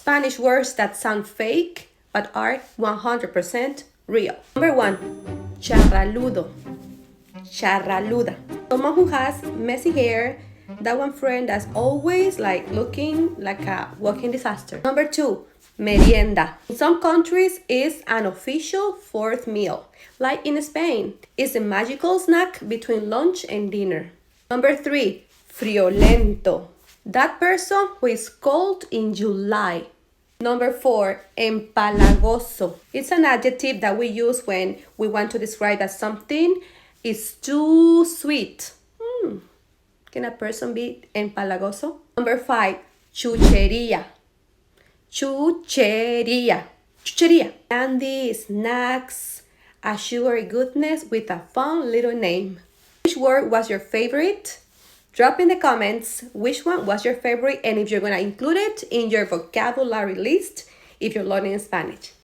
Spanish words that sound fake but are 100% real. Number 1, charraludo. Charraluda. Someone who has messy hair, that one friend that's always looking like a walking disaster. Number 2, merienda. In some countries, it's an official fourth meal. Like in Spain, it's a magical snack between lunch and dinner. Number 3, friolento. That person who is cold in July. Number 4, empalagoso. It's an adjective that we use when we want to describe that something is too sweet. Can a person be empalagoso? Number 5, chucheria. Chucheria. Chucheria. Candy, snacks, a sugary goodness with a fun little name. Which word was your favorite? Drop in the comments which one was your favorite and if you're going to include it in your vocabulary list if you're learning Spanish.